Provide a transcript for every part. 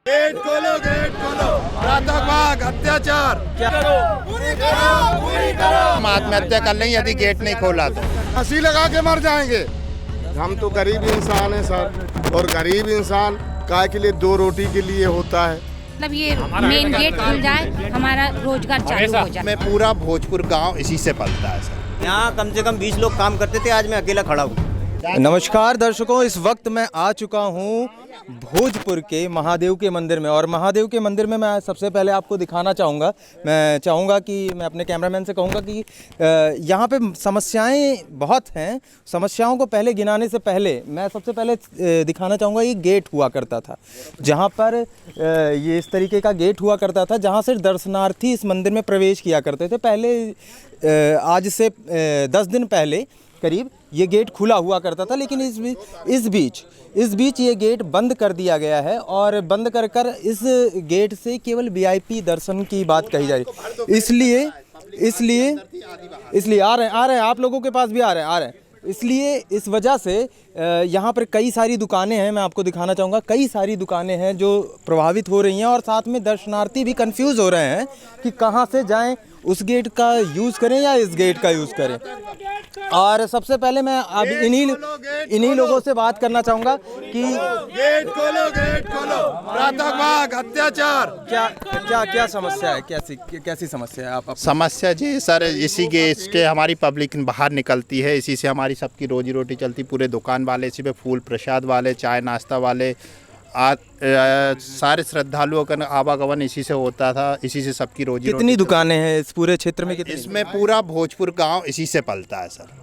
Gate खोलो, gate खोलो। आतंकवाद, अत्याचार क्या करो, पूरी करो। आत्महत्या कर लेंगे यदि गेट नहीं खोला तो। फांसी लगा के मर जाएंगे। हम तो गरीब इंसान हैं सर, और गरीब इंसान काय के लिए दो रोटी के लिए होता है। मतलब ये मेन गेट खुल जाए, हमारा रोजगार चालू हो जाए। मैं पूरा भोजपुर गांव इसी से पलता है सर। यहाँ कम से कम 20 लोग काम करते थे, आज मैं अकेला खड़ा हूँ। नमस्कार दर्शकों, इस वक्त मैं आ चुका हूँ भोजपुर के महादेव के मंदिर में। और महादेव के मंदिर में मैं सबसे पहले आपको दिखाना चाहूँगा, मैं चाहूँगा कि मैं अपने कैमरामैन से कहूँगा कि यहाँ पे समस्याएं बहुत हैं। समस्याओं को पहले गिनाने से पहले मैं सबसे पहले दिखाना चाहूँगा ये गेट हुआ करता था, जहाँ पर ये इस तरीके का गेट हुआ करता था, जहाँ से दर्शनार्थी इस मंदिर में प्रवेश किया करते थे। पहले आज से 10 दिन पहले करीब ये गेट खुला हुआ करता था, लेकिन इस बीच ये गेट बंद कर दिया गया है। और बंद कर इस गेट से केवल वीआईपी दर्शन की बात कही जा रही। इसलिए आ रहे हैं, आप लोगों के पास भी आ रहे हैं। इसलिए इस वजह से यहाँ पर कई सारी दुकानें हैं, मैं आपको दिखाना चाहूँगा। कई सारी दुकानें हैं जो प्रभावित हो रही हैं, और साथ में दर्शनार्थी भी कंफ्यूज हो रहे हैं कि कहाँ से जाएं, उस गेट का यूज़ करें या इस गेट का यूज़ करें। और सबसे पहले मैं अब इन्हीं लोगों से बात करना चाहूँगा कि गेट खोलो, गेट खोलो। आतंकवाद, अत्याचार क्या समस्या है, कैसी समस्या है आप समस्या जी सर, इसी गेट से हमारी पब्लिक बाहर निकलती है, इसी से हमारी सबकी रोजी रोटी चलती। पूरे दुकान वाले इसी पे, फूल प्रसाद वाले, चाय नाश्ता वाले, सारे श्रद्धालुओं का आवागमन इसी से होता था, इसी से सबकी रोजी। कितनी दुकानें हैं इस पूरे क्षेत्र में? इसमें पूरा भोजपुर गांव इसी से पलता है सर।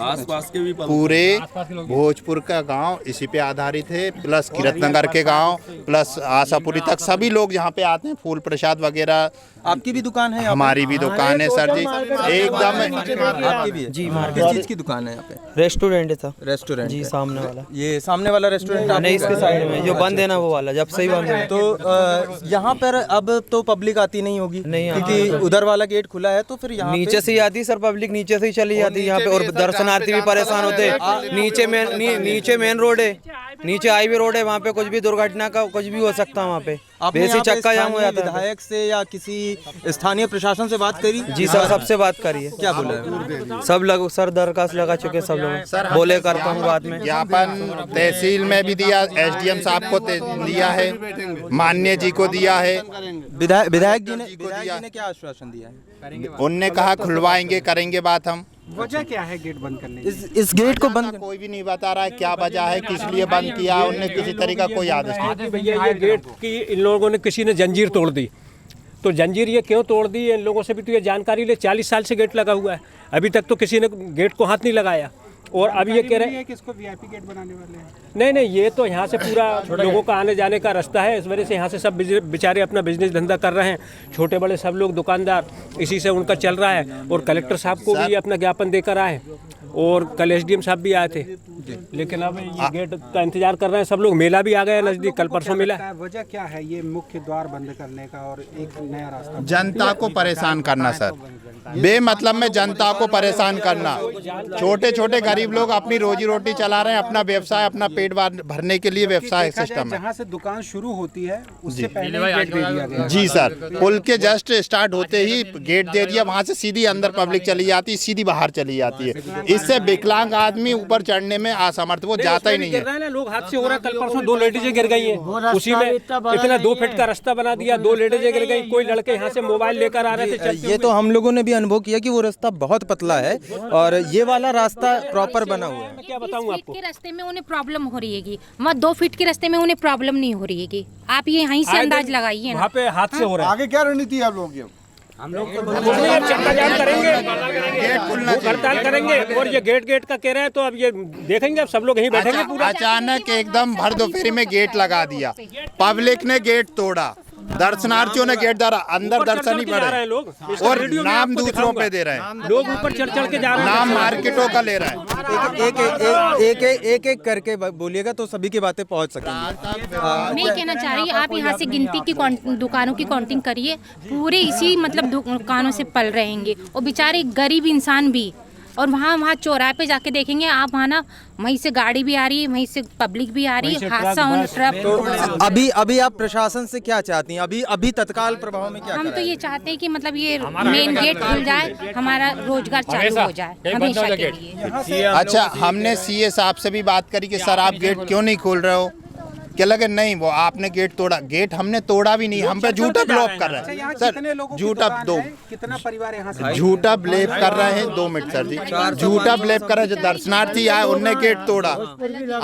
आसपास के भी पूरे भोजपुर का गांव इसी पे आधारित है, प्लस कीरतनगर के गांव, प्लस आशापुरी तक सभी लोग यहाँ पे आते हैं, फूल प्रसाद वगैरह। आपकी भी दुकान है? हमारी भी दुकान है सर जी, एकदम। आपकी भी है जी? किस चीज़ की दुकान है यहाँ पे? रेस्टोरेंट था। रेस्टोरेंट जी, सामने वाला। ये सामने वाला रेस्टोरेंट नहीं, इसके साइड में जो बंद है ना, वो वाला, जब से ही बंद है। तो यहाँ पर अब तो पब्लिक आती नहीं होगी, क्योंकि उधर वाला गेट खुला है। तो फिर यहाँ नीचे से ही आती सर, पब्लिक नीचे से ही चली जाती है यहाँ पे, और दर्शनार्थी भी परेशान होते हैं। नीचे मेन रोड है, नीचे हाईवे रोड है, वहाँ पे कुछ भी दुर्घटना का कुछ भी हो सकता है। वहाँ पे बेसी चक्का जाम हो जाता है। विधायक से या किसी स्थानीय प्रशासन से बात करी? जी सर, सबसे बात करिए। क्या बोले? सब लोग सर दरखास्त लगा चुके, सब लोग बोले करता हूँ बाद में। ज्ञापन तहसील में भी दिया, एसडीएम साहब को दिया है, माननीय जी को दिया है। विधायक जी ने क्या आश्वासन दिया है? उनने कहा खुलवाएंगे, करेंगे बात हम। वजह क्या है गेट बंद करने की? इस गेट को बंद कोई भी नहीं बता रहा है क्या वजह है, किस लिए बंद किया। उनने किसी तरीका कोई आदेश नहीं। भैया ये गेट की इन लोगों ने, किसी ने जंजीर तोड़ दी। तो जंजीर ये क्यों तोड़ दी, इन लोगों से भी तो ये जानकारी ले। 40 साल से गेट लगा हुआ है, अभी तक तो किसी ने गेट को हाथ नहीं लगाया। और अब ये कह रहे हैं कि इसको वीआईपी गेट बनाने वाले हैं। नहीं, ये तो यहाँ से पूरा लोगों का आने जाने का रास्ता है। इस वजह से यहाँ से सब बेचारे अपना बिजनेस धंधा कर रहे हैं, छोटे बड़े सब लोग दुकानदार, इसी से उनका चल रहा है। और कलेक्टर साहब को भी अपना ज्ञापन देकर आए, और कल एसडीएम साहब भी आए थे, लेकिन अब ये गेट का इंतजार कर रहे हैं सब लोग। मेला भी आ गया नजदीक, कल परसों मेला। वजह क्या है ये मुख्य द्वार बंद करने का और एक नया रास्ता? जनता को परेशान करना सर, बेमतलब में जनता को परेशान करना। छोटे छोटे गरीब लोग अपनी रोजी रोटी चला रहे हैं, अपना व्यवसाय, अपना पेट भरने के लिए व्यवसाय सिस्टम है। जहाँ से दुकान शुरू होती है उससे पहले गेट दे दिया गया। जी सर, पुल के जस्ट स्टार्ट होते ही गेट दे दिया, वहाँ से सीधी अंदर पब्लिक चली जाती है, सीधी बाहर चली जाती है। इससे विकलांग आदमी ऊपर चढ़ने में असमर्थ, वो जाता ही नहीं है। लोग हाथ से हो रहा है। कल परसों 2 लेडीजें गिर गई हैं, उसी में इतना 2 फीट का रास्ता बना दिया, 2 लेडीजें गिर गई। कोई लड़के यहाँ से मोबाइल लेकर आ रहे थे। ये तो हम लोगों ने भी अनुभव किया कि वो रास्ता बहुत पतला है, और ये वाला रास्ता प्रॉपर बना हुआ है। मैं क्या बताऊँ आपको, के रास्ते में उन्हें प्रॉब्लम हो रही है, वहाँ 2 फीट के रास्ते में उन्हें प्रॉब्लम नहीं हो रही है। आप ये यहीं से अंदाज लगाइए, वहाँ पे हाथ से हो रहा है। आगे क्या रणनीति है आप लोगों की? हम लोग चक्का जाम करेंगे, हड़ताल करेंगे, और ये गेट का कह रहे हैं। तो अब ये देखेंगे, अब सब लोग यहीं बैठेंगे पूरा। अचानक एकदम भर दोपहरी में गेट लगा दिया, पब्लिक ने गेट तोड़ा, दर्शनार्थियों ने गेट द्वारा अंदर दर्शन नहीं पड़े लोग, और नाम दूसरों पे दे रहे हैं। लोग ऊपर चढ़ के जा रहे हैं, नाम मार्केटों का ले रहे हैं। एक करके बोलिएगा तो सभी की बातें पहुंच सकेंगी। मैं कहना चाह रही, आप यहाँ से गिनती की दुकानों की काउंटिंग करिए, पूरे इसी मतलब दुकानों से पल रहेंगे, और बेचारे गरीब इंसान भी और वहाँ चौराहे पे जाके देखेंगे आप, वहाँ ना वहीं से गाड़ी भी आ रही है, वहीं से पब्लिक भी आ रही है, हादसा होने ट्रक। अभी आप प्रशासन से क्या चाहती हैं? अभी तत्काल प्रभाव में क्या हम तो कराएं? ये चाहते हैं कि मतलब ये मेन गेट खुल जाए, हमारा रोजगार चालू हो जाए हमेशा के लिए। अच्छा, हमने सीए साहब से भी बात करी कि सर आप गेट क्यों नहीं खोल रहे हो? क्या लगे नहीं, वो आपने गेट तोड़ा। गेट हमने तोड़ा भी नहीं, हम पे झूठा ब्लॉक कर रहे हैं सर। झूठा कितना परिवार यहाँ से झूठा ब्लेम कर रहे हैं। 2 मिनट सर जी, झूठा ब्लेम कर रहे हैं। जो दर्शनार्थी आए उनने गेट तोड़ा।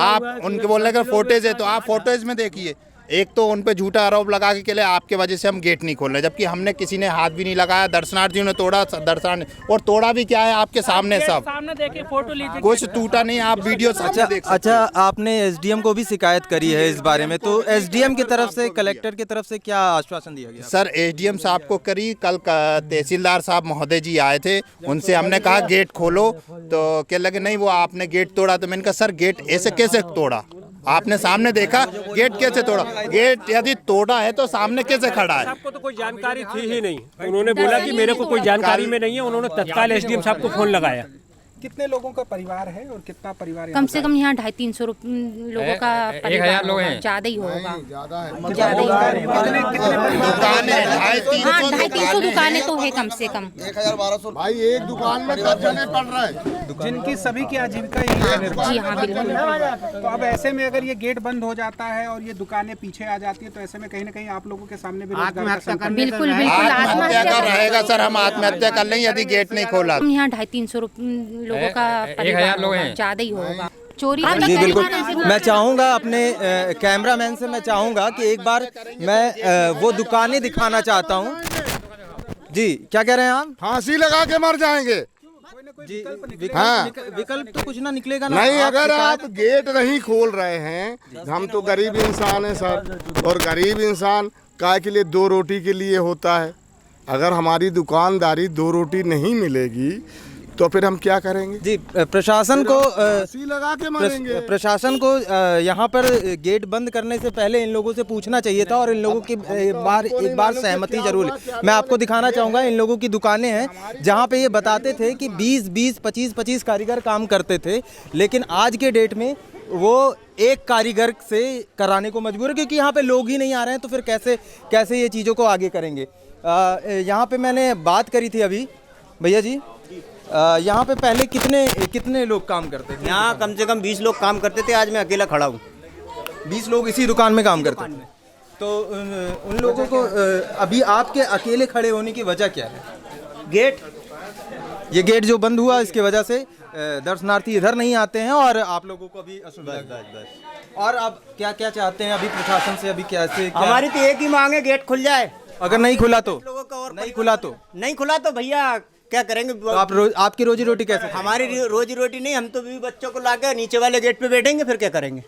आप उनके बोलने का फोटेज है तो आप फोटेज में देखिए। एक तो उन पे झूठा आरोप लगा के लिए आपके वजह से हम गेट नहीं खोल रहे, जबकि हमने किसी ने हाथ भी नहीं लगाया। दर्शनार्थियों ने तोड़ा, दर्शन और तोड़ा भी क्या है आपके सामने, सब सामने देखिए, फोटो लीजिए, कुछ टूटा नहीं। आप वीडियो सामने देख सकते हैं। अच्छा, आपने एसडीएम को भी शिकायत करी है इस बारे में, तो एसडीएम की तरफ से, कलेक्टर की तरफ से क्या आश्वासन दिया गया? सर एसडीएम साहब को करी, कल तहसीलदार साहब महोदय जी आए थे, उनसे हमने कहा गेट खोलो, तो क्या लगे नहीं वो आपने गेट तोड़ा। तो मैंने कहा सर गेट ऐसे कैसे तोड़ा? आपने सामने देखा गेट कैसे तोड़ा? गेट यदि तोड़ा है तो सामने कैसे खड़ा है? आपको तो कोई जानकारी थी ही नहीं। उन्होंने बोला कि मेरे को कोई जानकारी में नहीं है। उन्होंने तत्काल एसडीएम साहब को फोन लगाया। कितने लोगों का परिवार है और कितना परिवार कम से कम यहाँ 250-300 लोगों का 1000 लोग हैं। ज्यादा ही होगा, ज्यादा है। दुकानें 250-300 दुकानें तो है कम से कम। 1200 भाई एक दुकान में 10 जने पड़ रहे हैं, जिनकी सभी की आजीविका यही है निर्भर। जी हाँ बिल्कुल। तो अब ऐसे में अगर ये गेट बंद हो जाता है और ये दुकानें पीछे आ जाती है तो ऐसे में कहीं ना कहीं आप लोगों के सामने भी रोजगार का संकट। बिल्कुल बिल्कुल आत्महत्या का रहेगा सर। हम आत्महत्या कर लें यदि गेट नहीं खोला। हम यहाँ 250-300 लोगों का 1000 लोग हैं। ज्यादा ही होगा। चोरी जी बिल्कुल। मैं चाहूँगा अपने कैमरामैन से मैं चाहूँगा कि एक बार मैं वो दुकानें दिखाना चाहता हूँ। जी क्या कह रहे हैं आप? फांसी लगा के मर जाएंगे। जी हाँ। विकल्प तो कुछ ना निकलेगा ना। नहीं, अगर आप गेट नहीं खोल रहे हैं, हम तो गरीब इंसान हैं सर, और गरीब इंसान काय के लिए 2 रोटी के लिए होता है। अगर हमारी दुकानदारी 2 रोटी नहीं मिलेगी तो फिर हम क्या करेंगे? जी प्रशासन को फांसी लगा के मरेंगे। प्रशासन को यहाँ पर गेट बंद करने से पहले इन लोगों से पूछना चाहिए था और इन लोगों की एक बार सहमति जरूर। मैं आपको दिखाना चाहूँगा, इन लोगों की दुकानें हैं जहाँ पे ये बताते थे कि 20-20, 25-25 कारीगर काम करते थे, लेकिन आज के डेट में वो एक कारीगर से कराने को मजबूर है, क्योंकि यहाँ पे लोग ही नहीं आ रहे हैं। तो फिर कैसे ये चीज़ों को आगे करेंगे? यहाँ पे मैंने बात करी थी अभी भैया जी, यहाँ पे पहले कितने लोग काम करते थे? यहाँ कम से कम 20 लोग काम करते थे, आज मैं अकेला खड़ा हूँ। 20 लोग इसी दुकान में काम करते थे। तो उन लोगों को अभी आपके अकेले खड़े होने की वजह क्या है? ये गेट जो बंद हुआ इसके वजह से दर्शनार्थी इधर नहीं आते हैं और आप लोगों को अभी असुविधा। और अब क्या चाहते हैं अभी प्रशासन से? अभी कैसे हमारी तो एक ही मांग है, गेट खुल जाए। अगर नहीं खुला तो नहीं खुला तो भैया क्या करेंगे? तो आपकी रोजी रोटी कैसे? हमारी रोजी रोटी नहीं, हम तो भी बच्चों को लाकर नीचे वाले गेट पे बैठेंगे, फिर क्या करेंगे?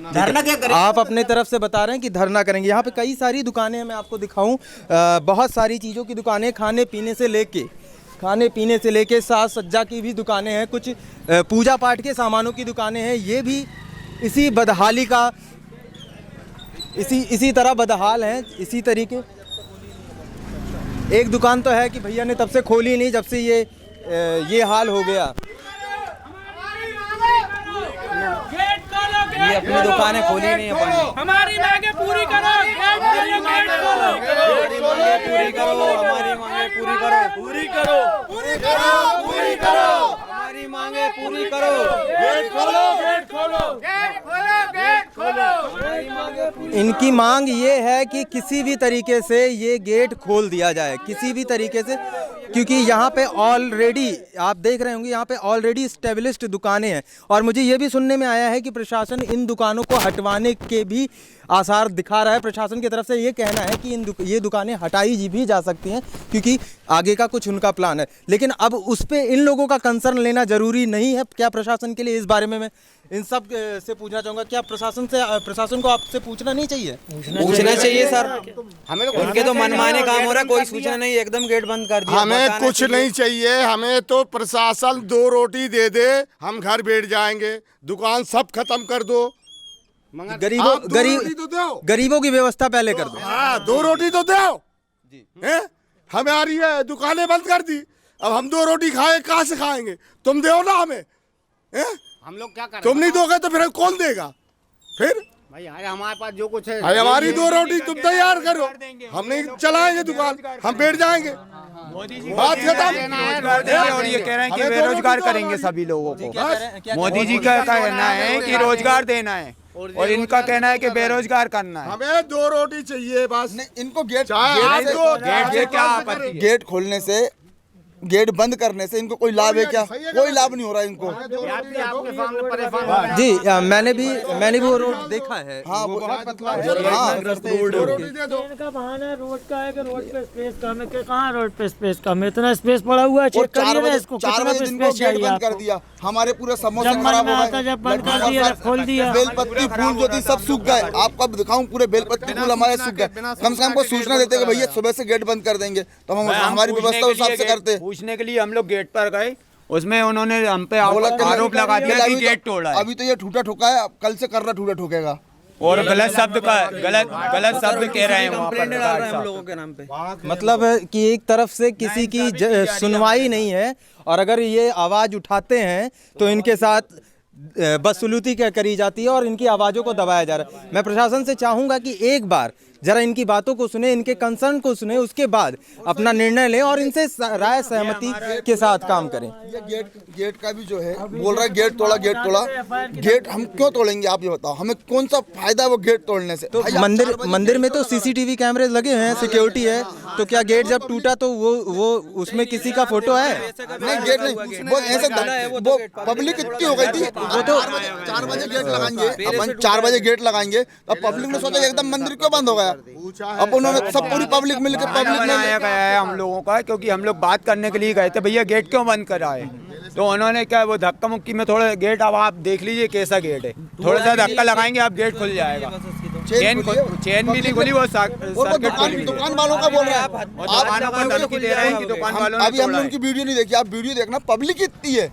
धरना क्या करेंगे? आप अपने तरफ से बता रहे हैं कि धरना करेंगे। यहाँ पे कई सारी दुकानें हैं, मैं आपको दिखाऊं। बहुत सारी चीज़ों की दुकानें, खाने पीने से लेके साज सज्जा की भी दुकानें हैं, कुछ पूजा पाठ के सामानों की दुकानें हैं। ये भी इसी बदहाली का इसी तरह बदहाल हैं, इसी तरीके। एक दुकान तो है कि भैया ने तब से खोली नहीं जब से ये हाल हो गया। ये अपनी दुकानें खोली नहीं अपन। हमारी मांगे पूरी करो, हमारी मांगे पूरी करो, हमारी मांगे पूरी करो, हमारी मांगे पूरी करो। इनकी मांग ये है कि किसी भी तरीके से ये गेट खोल दिया जाए, किसी भी तरीके से, क्योंकि यहाँ पे ऑलरेडी आप देख रहे होंगे, यहाँ पे ऑलरेडी स्टेब्लिश्ड दुकानें हैं। और मुझे ये भी सुनने में आया है कि प्रशासन इन दुकानों को हटवाने के भी आसार दिखा रहा है। प्रशासन की तरफ से ये कहना है कि ये दुकानें हटाई भी जा सकती हैं क्योंकि आगे का कुछ उनका प्लान है। लेकिन अब उस पर इन लोगों का कंसर्न लेना ज़रूरी नहीं है क्या प्रशासन के लिए? इस बारे में मैं इन सब से पूछना चाहूँगा, क्या प्रशासन को आपसे पूछना नहीं चाहिए? पूछना चाहिए सर, हमें उनके तो मनमाने काम हो रहा है, कोई सूचना नहीं, एकदम गेट बंद कर दिया। हमें कुछ नहीं चाहिए, हमें तो प्रशासन 2 रोटी दे दे, हम घर बैठ जाएंगे। दुकान सब खत्म कर दो, गरीबों की व्यवस्था पहले कर दो। हाँ 2 रोटी तो दो। हमारी है दुकानें बंद कर दी, अब हम 2 रोटी खाए कहाँ से खाएंगे? तुम दो ना हमें, हम लोग क्या करें? तुम नहीं दोगे तो फिर कौन देगा? फिर भाई हमारे पास जो कुछ है, भाई हमारी 2 रोटी तुम तैयार करो, हम नहीं चलाएंगे दुकान, हम बैठ जाएंगे, बात खत्म। और ये कह रहे हैं कि बेरोजगार करेंगे सभी लोगों को। मोदी जी का कहना है कि रोजगार देना है और इनका कहना है कि बेरोजगार करना है। हमें 2 रोटी चाहिए बस। इनको गेट गेट से क्या आपत्ति है? गेट खोलने से, गेट बंद करने से इनको कोई लाभ है क्या? कोई लाभ नहीं हो रहा इनको। आपके सामने परेशान जी मैंने भी वो रोड देखा है। हाँ वो बहुत पतला है। इनका बहाना है रोड का है कि रोड पे स्पेस कम है। कि कहाँ रोड पे स्पेस कम है? इतना स्पेस पड़ा हुआ है, चेक करिए ना इसको। 4 बजे दिन को गेट बंद कर दिया, हमारे पूरे समोसे खराब हो गए। जब बंद कर दिया, खोल दिया, बेलपत्ती फूल जो थी सब सूख गए। आपको अब दिखाऊं, पूरे बेलपत्ती फूल हमारे सूख गए। कम से कम को सूचना देते कि भैया सुबह से गेट बंद कर देंगे, तो हम हमारी व्यवस्था उस हिसाब से करते। पूछने के लिए हम लोग गेट पर गए, उसमें उन्होंने हम पे आरोप लगा दिया कि गेट तोड़ा है। अभी तो ये ठूठा ठोका है, अब कल से कर रहा ठूठा ठोकेगा और गलत शब्द कह रहे हैं वहाँ पर हम लोगों के नाम पे। मतलब कि एक तरफ से किसी की सुनवाई नहीं है, और अगर ये आवाज़ उठाते हैं तो इनके साथ बदसलूकी करी जाती है और इनकी आवाज़ों को दबाया जा रहा है। मैं प्रशासन से चाहूँगा कि एक बार जरा इनकी बातों को सुने, इनके कंसर्न को सुने, उसके बाद अपना निर्णय लें और इनसे राय सहमति के साथ काम करें। ये गेट का भी जो है बोल रहा है गेट तोड़ा, गेट तोड़ा। गेट हम क्यों तोड़ेंगे? आप ये बताओ, हमें कौन सा फायदा वो गेट तोड़ने से? तो मंदिर में तो CCTV कैमरे लगे हैं, सिक्योरिटी है, तो क्या गेट जब टूटा तो वो उसमें किसी का फोटो है? नहीं गेट नहीं, वो ऐसे वो पब्लिक इतनी हो गई थी। वो तो 4 बजे गेट लगाएंगे, अपन 4 बजे गेट लगाएंगे, अब पब्लिक ने सोचा एकदम मंदिर क्यों बंद हो गया? अब उन्होंने सब पूरी पब्लिक मिलकर पब्लिक ने आया गया है हम लोगों का, क्योंकि हम लोग बात करने के लिए गए थे भैया गेट क्यों बंद कराए, तो उन्होंने क्या वो धक्का मुक्की में थोड़ा गेट, अब आप देख लीजिए कैसा गेट है, थोड़ा सा धक्का लगाएंगे आप गेट खुल जाएगा। चेन भी नहीं खुली, वो दुकान वालों का बोल रहा है। अभी हमने उनकी वीडियो नहीं देखी, आप वीडियो देखना, पब्लिक इतनी है।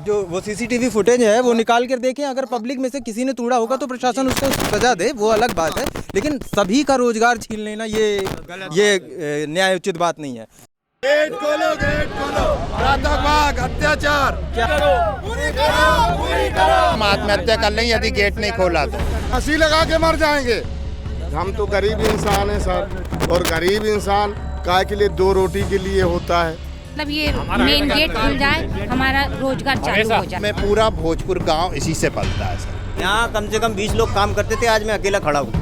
जो वो CCTV फुटेज है वो निकाल कर देखें, अगर पब्लिक में से किसी ने तोड़ा होगा तो प्रशासन उसको सजा दे, वो अलग बात है, लेकिन सभी का रोजगार छीन लेना ये न्यायोचित बात नहीं है। गेट खोलो, गेट खोलो, आतंकवाद, अत्याचार क्या करो? हम आत्महत्या कर लें यदि गेट नहीं खोला तो। फांसी लगा के मर जाएंगे। हम तो गरीब इंसान हैं सर, और गरीब इंसान काय के लिए 2 रोटी के लिए होता है। मतलब ये मेन गेट खुल जाए, हमारा रोजगार चालू हो जाए। मैं पूरा भोजपुर गांव इसी से पलता है सर। यहाँ कम से कम 20 लोग काम करते थे, आज मैं अकेला खड़ा हूँ।